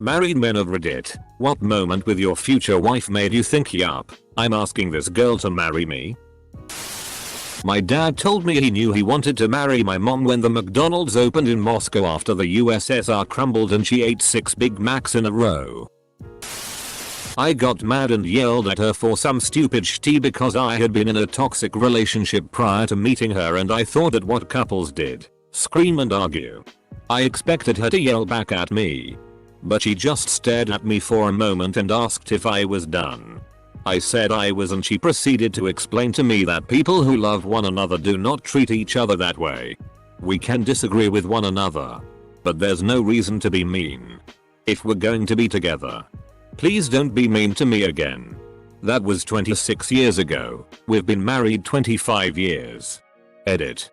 Married men of Reddit, what moment with your future wife made you think yup, I'm asking this girl to marry me? My dad told me he knew he wanted to marry my mom when the McDonald's opened in Moscow after the USSR crumbled and she ate 6 Big Macs in a row. I got mad and yelled at her for some stupid shitty because I had been in a toxic relationship prior to meeting her and I thought that what couples did, scream and argue. I expected her to yell back at me. But she just stared at me for a moment and asked if I was done. I said I was and she proceeded to explain to me that people who love one another do not treat each other that way. We can disagree with one another, but there's no reason to be mean. If we're going to be together, please don't be mean to me again. That was 26 years ago. We've been married 25 years. Edit.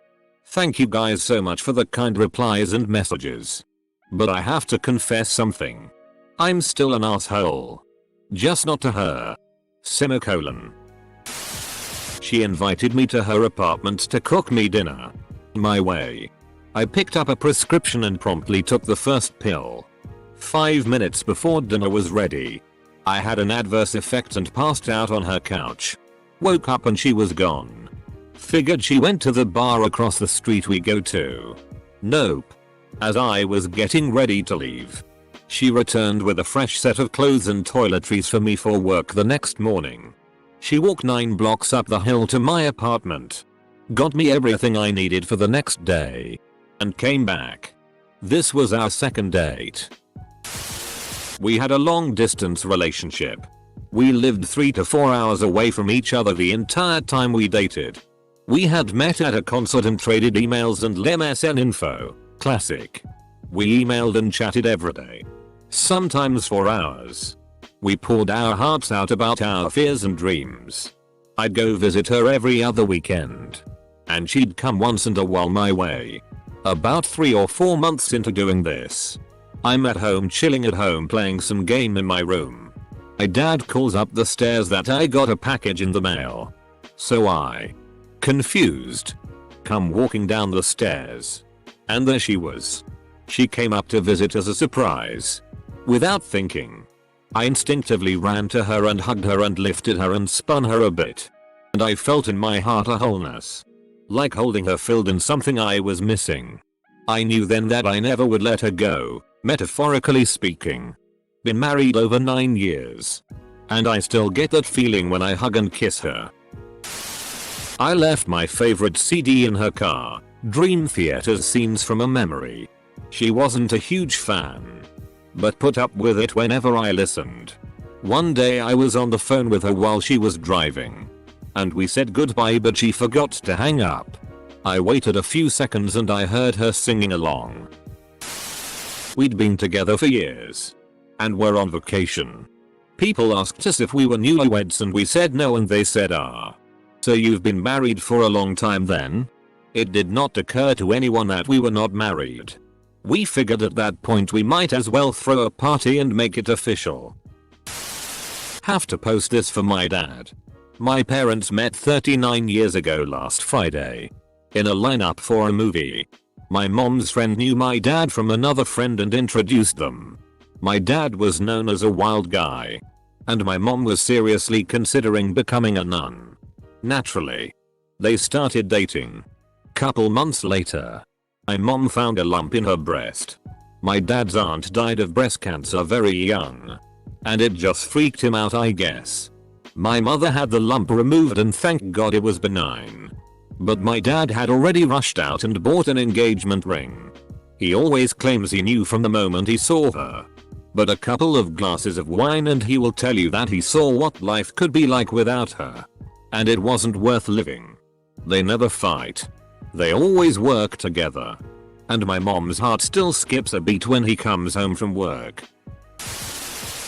Thank you guys so much for the kind replies and messages. But I have to confess something. I'm still an asshole. Just not to her. Semicolon. She invited me to her apartment to cook me dinner. My way. I picked up a prescription and promptly took the first pill. 5 minutes before dinner was ready, I had an adverse effect and passed out on her couch. Woke up and she was gone. Figured she went to the bar across the street we go to. Nope. As I was getting ready to leave, she returned with a fresh set of clothes and toiletries for me for work the next morning. She walked 9 blocks up the hill to my apartment, got me everything I needed for the next day, and came back. This was our second date. We had a long distance relationship. We lived 3 to 4 hours away from each other the entire time we dated. We had met at a concert and traded emails and MSN info. Classic. We emailed and chatted every day. Sometimes for hours. We poured our hearts out about our fears and dreams. I'd go visit her every other weekend. And she'd come once in a while my way. About 3 or 4 months into doing this, I'm at home chilling at home playing some game in my room. My dad calls up the stairs that I got a package in the mail. So I, confused, come walking down the stairs. And there she was. She came up to visit as a surprise. Without thinking, I instinctively ran to her and hugged her and lifted her and spun her a bit. And I felt in my heart a wholeness. Like holding her filled in something I was missing. I knew then that I never would let her go, metaphorically speaking. Been married over 9 years. And I still get that feeling when I hug and kiss her. I left my favorite CD in her car. Dream Theater's Scenes from a Memory. She wasn't a huge fan, but put up with it whenever I listened. One day I was on the phone with her while she was driving, and we said goodbye but she forgot to hang up. I waited a few seconds and I heard her singing along. We'd been together for years, and were on vacation. People asked us if we were newlyweds and we said no and they said so you've been married for a long time then? It did not occur to anyone that we were not married. We figured at that point we might as well throw a party and make it official. Have to post this for my dad. My parents met 39 years ago last Friday. In a lineup for a movie. My mom's friend knew my dad from another friend and introduced them. My dad was known as a wild guy. And my mom was seriously considering becoming a nun. Naturally, they started dating. Couple months later, my mom found a lump in her breast. My dad's aunt died of breast cancer very young. And it just freaked him out I guess. My mother had the lump removed and thank God it was benign. But my dad had already rushed out and bought an engagement ring. He always claims he knew from the moment he saw her. But a couple of glasses of wine and he will tell you that he saw what life could be like without her. And it wasn't worth living. They never fight. They always work together. And my mom's heart still skips a beat when he comes home from work.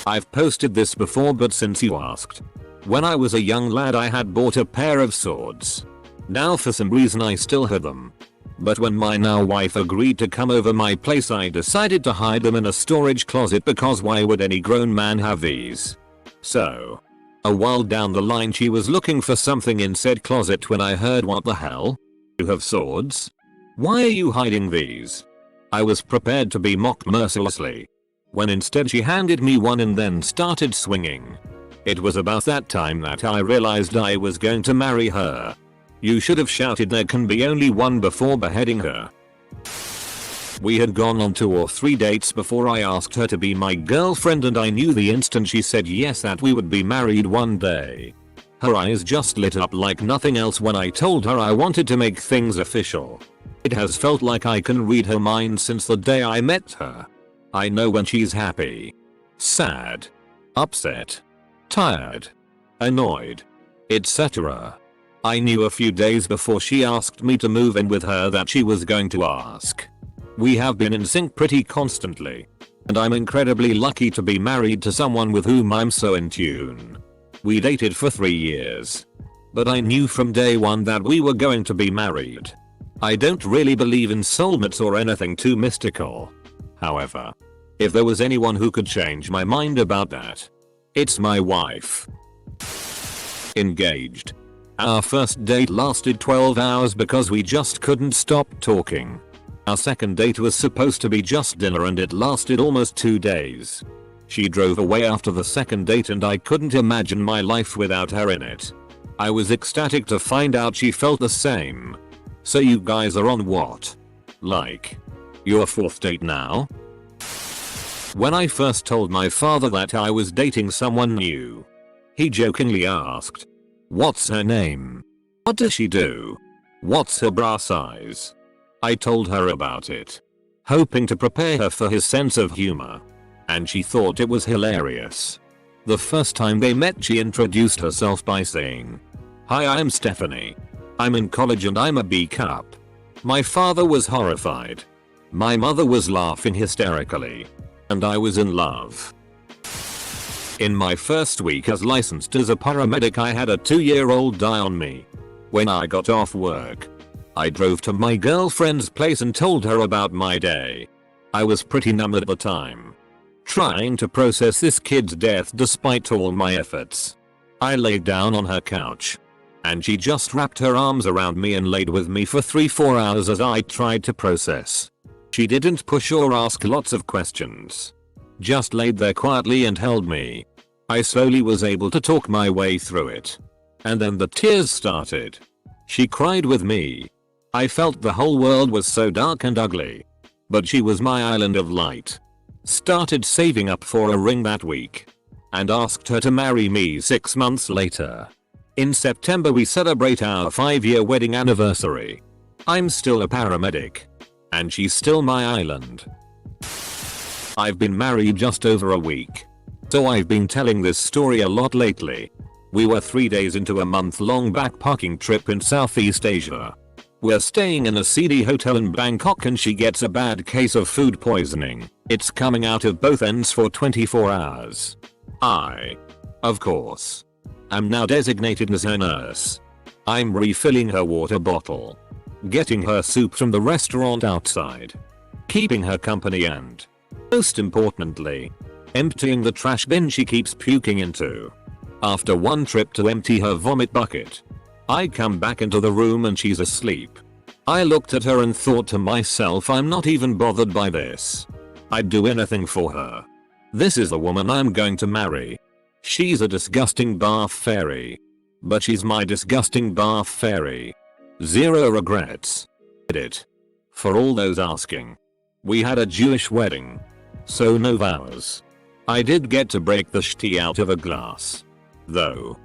I've posted this before but since you asked. When I was a young lad I had bought a pair of swords. Now for some reason I still had them. But when my now wife agreed to come over my place I decided to hide them in a storage closet because why would any grown man have these? So, a while down the line she was looking for something in said closet when I heard what the hell? You have swords? Why are you hiding these? I was prepared to be mocked mercilessly. when instead she handed me one and then started swinging. It was about that time that I realized I was going to marry her. You should have shouted there can be only one before beheading her. We had gone on 2 or 3 dates before I asked her to be my girlfriend, and I knew the instant she said yes that we would be married one day. Her eyes just lit up like nothing else when I told her I wanted to make things official. It has felt like I can read her mind since the day I met her. I know when she's happy, sad, upset, tired, annoyed, etc. I knew a few days before she asked me to move in with her that she was going to ask. We have been in sync pretty constantly, and I'm incredibly lucky to be married to someone with whom I'm so in tune. We dated for 3 years, but I knew from day one that we were going to be married. I don't really believe in soulmates or anything too mystical. However, if there was anyone who could change my mind about that, it's my wife. Engaged. Our first date lasted 12 hours because we just couldn't stop talking. Our second date was supposed to be just dinner and it lasted almost 2 days. She drove away after the second date and I couldn't imagine my life without her in it. I was ecstatic to find out she felt the same. So you guys are on what? Like, your 4th date now? When I first told my father that I was dating someone new, he jokingly asked, "What's her name? What does she do? What's her bra size?" I told her about it, hoping to prepare her for his sense of humor. And she thought it was hilarious. The first time they met, she introduced herself by saying, "Hi, I'm Stephanie. I'm in college and I'm a B cup." My father was horrified. My mother was laughing hysterically. And I was in love. In my first week as licensed as a paramedic, I had a 2-year-old die on me. When I got off work, I drove to my girlfriend's place and told her about my day. I was pretty numb at the time, trying to process this kid's death despite all my efforts. I laid down on her couch, and she just wrapped her arms around me and laid with me for 3-4 hours as I tried to process. She didn't push or ask lots of questions, just laid there quietly and held me. I slowly was able to talk my way through it. And then the tears started. She cried with me. I felt the whole world was so dark and ugly. But she was my island of light. Started saving up for a ring that week, and asked her to marry me 6 months later. In September we celebrate our 5-year wedding anniversary. I'm still a paramedic, and she's still my island. I've been married just over a week, so I've been telling this story a lot lately. We were 3 days into a month-long backpacking trip in Southeast Asia. We're staying in a seedy hotel in Bangkok and she gets a bad case of food poisoning. It's coming out of both ends for 24 hours. I, of course, am now designated as her nurse. I'm refilling her water bottle, getting her soup from the restaurant outside, keeping her company, and, most importantly, emptying the trash bin she keeps puking into. After one trip to empty her vomit bucket, I come back into the room and she's asleep. I looked at her and thought to myself, I'm not even bothered by this. I'd do anything for her. This is the woman I'm going to marry. She's a disgusting bath fairy, but she's my disgusting bath fairy. Zero regrets. Edit. For all those asking, we had a Jewish wedding, so no vows. I did get to break the shti out of a glass, though.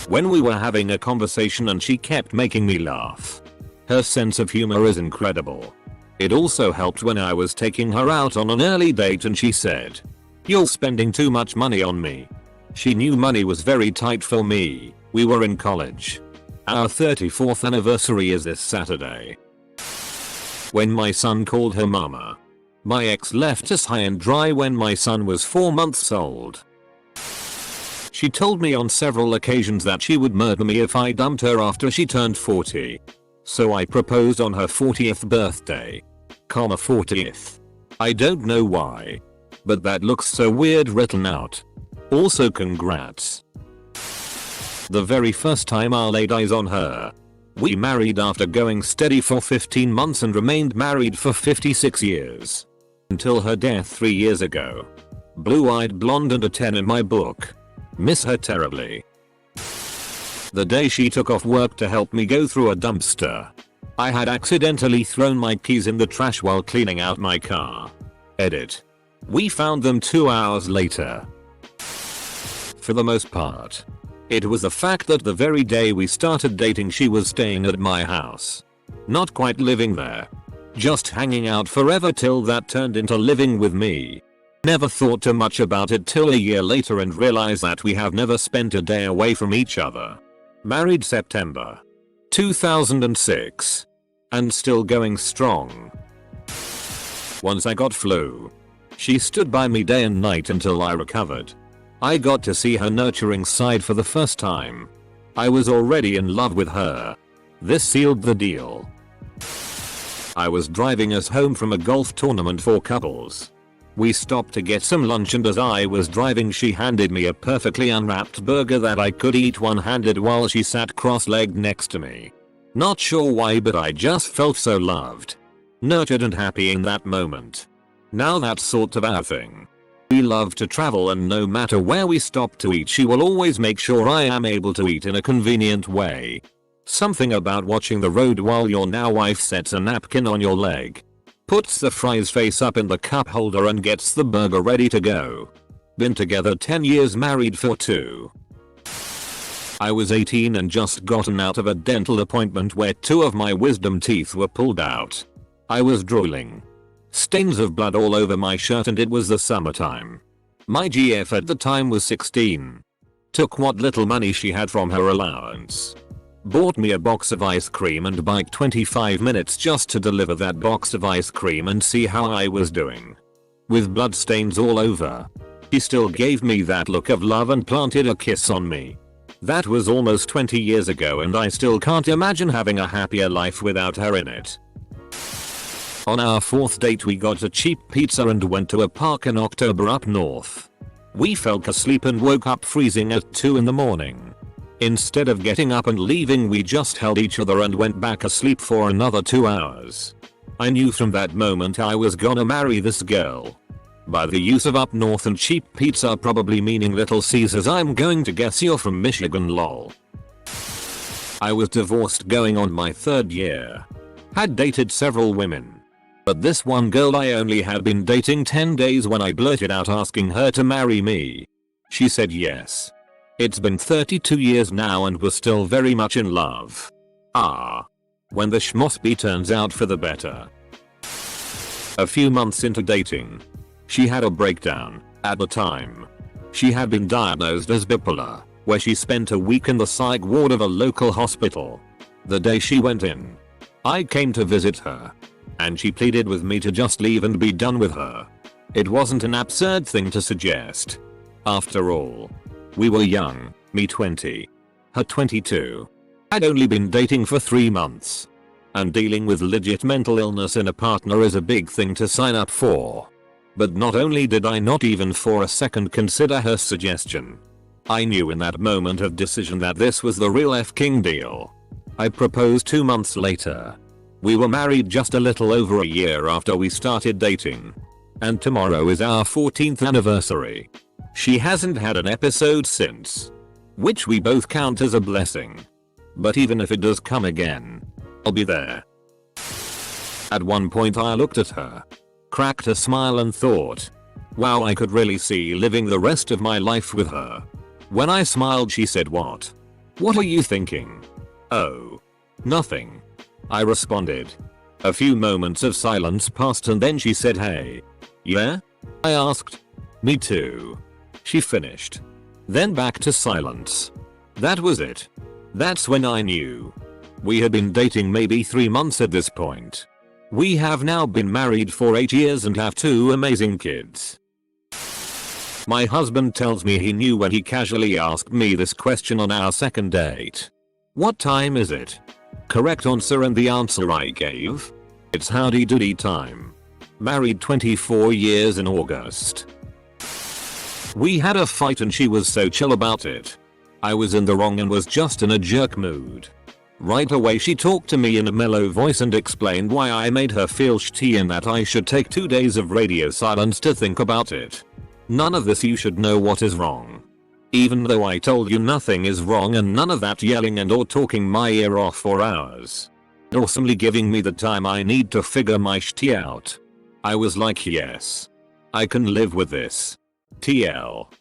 When we were having a conversation and she kept making me laugh. Her sense of humor is incredible. It also helped when I was taking her out on an early date and she said, "You're spending too much money on me." She knew money was very tight for me. We were in college. Our 34th anniversary is this Saturday. When my son called her mama, my ex left us high and dry when my son was 4 months old. She told me on several occasions that she would murder me if I dumped her after she turned 40. So I proposed on her 40th birthday. 40th. I don't know why, but that looks so weird written out. Also congrats. The very first time I laid eyes on her, we married after going steady for 15 months and remained married for 56 years. until her death 3 years ago. Blue-eyed blonde and a 10 in my book. Miss her terribly. The day she took off work to help me go through a dumpster. I had accidentally thrown my keys in the trash while cleaning out my car. Edit. We found them 2 hours later. For the most part, it was the fact that the very day we started dating she was staying at my house. Not quite living there. Just hanging out forever till that turned into living with me. Never thought too much about it till a year later and realized that we have never spent a day away from each other. Married September 2006. And still going strong. Once I got flu. She stood by me day and night until I recovered. I got to see her nurturing side for the first time. I was already in love with her. This sealed the deal. I was driving us home from a golf tournament for couples. We stopped to get some lunch and as I was driving she handed me a perfectly unwrapped burger that I could eat one-handed while she sat cross-legged next to me. Not sure why but I just felt so loved. Nurtured and happy in that moment. Now that's sort of our thing. We love to travel and no matter where we stop to eat she will always make sure I am able to eat in a convenient way. Something about watching the road while your now wife sets a napkin on your leg. Puts the fries face up in the cup holder and gets the burger ready to go. Been together 10 years, married for 2. I was 18 and just gotten out of a dental appointment where 2 of my wisdom teeth were pulled out. I was drooling. Stains of blood all over my shirt and it was the summertime. My GF at the time was 16. Took what little money she had from her allowance. Bought me a box of ice cream and biked 25 minutes just to deliver that box of ice cream and see how I was doing. With blood stains all over. She still gave me that look of love and planted a kiss on me. That was almost 20 years ago and I still can't imagine having a happier life without her in it. On our 4th date we got a cheap pizza and went to a park in October up north. We fell asleep and woke up freezing at 2 in the morning. Instead of getting up and leaving we just held each other and went back asleep for another 2 hours. I knew from that moment I was gonna marry this girl. By the use of up north and cheap pizza probably meaning Little Caesars, I'm going to guess you're from Michigan, lol. I was divorced going on my 3rd year. Had dated several women. But this one girl I only had been dating 10 days when I blurted out asking her to marry me. She said yes. It's been 32 years now and we're still very much in love. When the schmossby turns out for the better. A few months into dating. She had a breakdown. At the time. She had been diagnosed as bipolar, where she spent a week in the psych ward of a local hospital. The day she went in, I came to visit her. And she pleaded with me to just leave and be done with her. It wasn't an absurd thing to suggest. After all, we were young, me 20, her 22. Had only been dating for 3 months. And dealing with legit mental illness in a partner is a big thing to sign up for. But not only did I not even for a second consider her suggestion. I knew in that moment of decision that this was the real F-king deal. I proposed 2 months later. We were married just a little over a year after we started dating. And tomorrow is our 14th anniversary. She hasn't had an episode since. Which we both count as a blessing. But even if it does come again, I'll be there. At one point I looked at her. Cracked a smile and thought, wow, I could really see living the rest of my life with her. When I smiled she said, what? What are you thinking? Oh. Nothing. I responded. A few moments of silence passed and then she said, hey. Yeah? I asked. Me too. She finished. Then back to silence. That was it. That's when I knew. We had been dating maybe 3 months at this point. We have now been married for 8 years and have 2 amazing kids. My husband tells me he knew when he casually asked me this question on our 2nd date. What time is it? Correct answer, and the answer I gave? It's howdy doody time. Married 24 years in August. We had a fight and she was so chill about it. I was in the wrong and was just in a jerk mood. Right away she talked to me in a mellow voice and explained why I made her feel shitty and that I should take 2 days of radio silence to think about it. None of this, you should know what is wrong. Even though I told you nothing is wrong and none of that yelling and or talking my ear off for hours. Awesomely giving me the time I need to figure my shit out. I was like, yes. I can live with this. TL.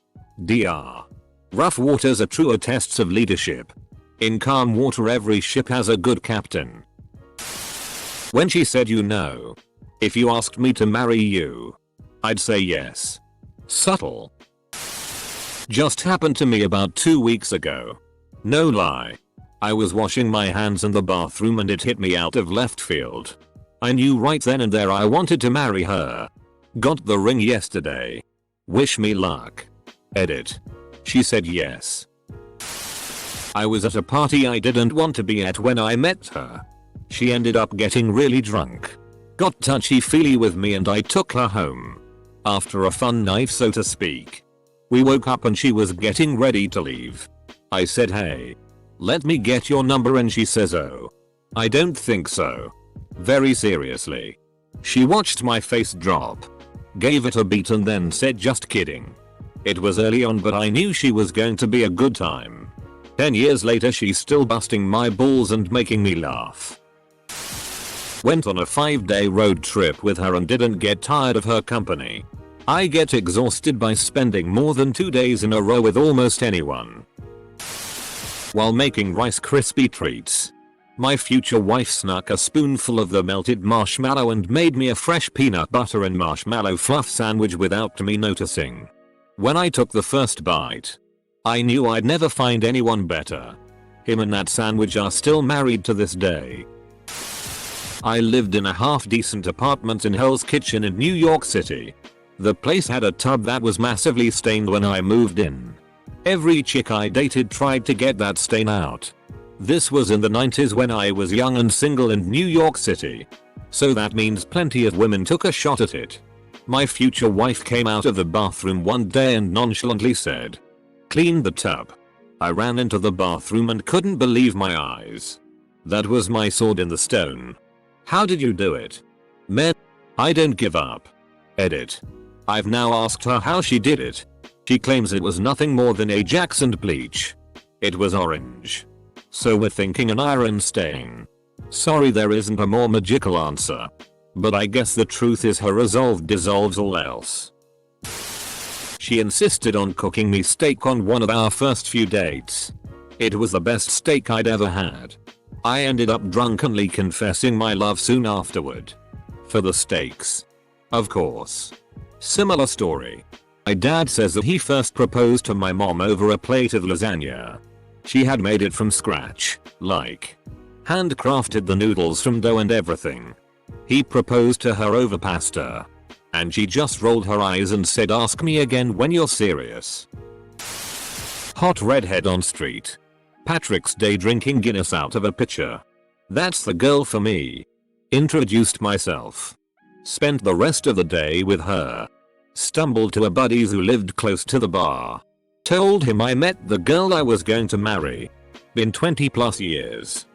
DR. Rough waters are truer tests of leadership. In calm water every ship has a good captain. When she said, you know, if you asked me to marry you, I'd say yes. Subtle. Just happened to me about 2 weeks ago. No lie. I was washing my hands in the bathroom and it hit me out of left field. I knew right then and there I wanted to marry her. Got the ring yesterday. Wish me luck. Edit. She said yes. I was at a party I didn't want to be at when I met her. She ended up getting really drunk. Got touchy-feely with me and I took her home. After a fun night, so to speak. We woke up and she was getting ready to leave. I said, hey, let me get your number, and she says, oh, I don't think so. Very seriously. She watched my face drop. Gave it a beat and then said, just kidding. It was early on but I knew she was going to be a good time. 10 years later she's still busting my balls and making me laugh. Went on a 5-day road trip with her and didn't get tired of her company. I get exhausted by spending more than 2 days in a row with almost anyone. While making Rice Krispie treats, my future wife snuck a spoonful of the melted marshmallow and made me a fresh peanut butter and marshmallow fluff sandwich without me noticing. When I took the first bite, I knew I'd never find anyone better. Him and that sandwich are still married to this day. I lived in a half-decent apartment in Hell's Kitchen in New York City. The place had a tub that was massively stained when I moved in. Every chick I dated tried to get that stain out. This was in the 90s when I was young and single in New York City. So that means plenty of women took a shot at it. My future wife came out of the bathroom one day and nonchalantly said, clean the tub. I ran into the bathroom and couldn't believe my eyes. That was my sword in the stone. How did you do it? Men, I don't give up. Edit. I've now asked her how she did it. She claims it was nothing more than Ajax and bleach. It was orange. So we're thinking an iron stain. Sorry there isn't a more magical answer. But I guess the truth is her resolve dissolves all else. She insisted on cooking me steak on one of our first few dates. It was the best steak I'd ever had. I ended up drunkenly confessing my love soon afterward. For the steaks. Of course. Similar story. My dad says that he first proposed to my mom over a plate of lasagna. She had made it from scratch, like handcrafted the noodles from dough and everything. He proposed to her over pasta. And she just rolled her eyes and said, ask me again when you're serious. Hot redhead on street. Patrick's Day drinking Guinness out of a pitcher. That's the girl for me. Introduced myself. Spent the rest of the day with her. Stumbled to a buddies who lived close to the bar. Told him I met the girl I was going to marry. Been 20+ years.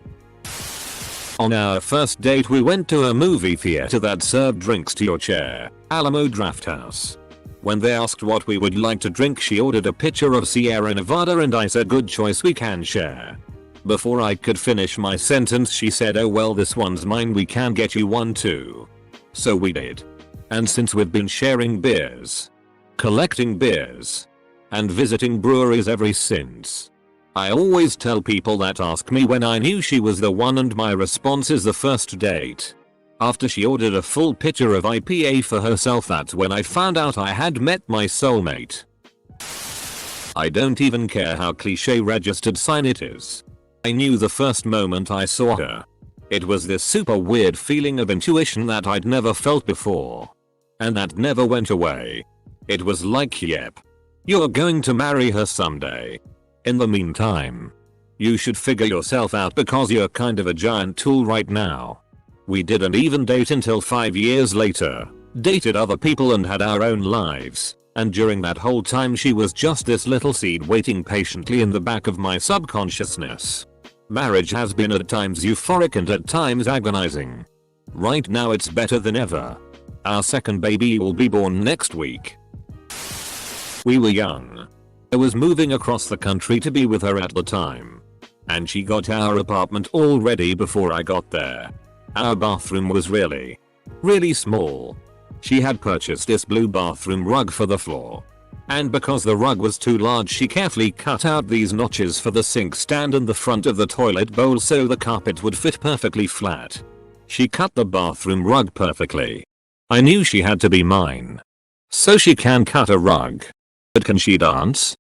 On our first date we went to a movie theater that served drinks to your chair, Alamo Drafthouse. When they asked what we would like to drink, she ordered a pitcher of Sierra Nevada and I said, good choice, we can share. Before I could finish my sentence she said, oh well, this one's mine, we can get you one too. So we did. And since we've been sharing beers, collecting beers, and visiting breweries ever since. I always tell people that ask me when I knew she was the one, and my response is the first date. After she ordered a full pitcher of IPA for herself, that's when I found out I had met my soulmate. I don't even care how cliche registered sign it is. I knew the first moment I saw her. It was this super weird feeling of intuition that I'd never felt before. And that never went away. It was like, yep, you're going to marry her someday. In the meantime, you should figure yourself out because you're kind of a giant tool right now. We didn't even date until 5 years later, dated other people and had our own lives, and during that whole time she was just this little seed waiting patiently in the back of my subconsciousness. Marriage has been at times euphoric and at times agonizing. Right now it's better than ever. Our second baby will be born next week. We were young. I was moving across the country to be with her at the time. And she got our apartment all ready before I got there. Our bathroom was really small. She had purchased this blue bathroom rug for the floor. And because the rug was too large, she carefully cut out these notches for the sink stand and the front of the toilet bowl so the carpet would fit perfectly flat. She cut the bathroom rug perfectly. I knew she had to be mine. So she can cut a rug. But can she dance?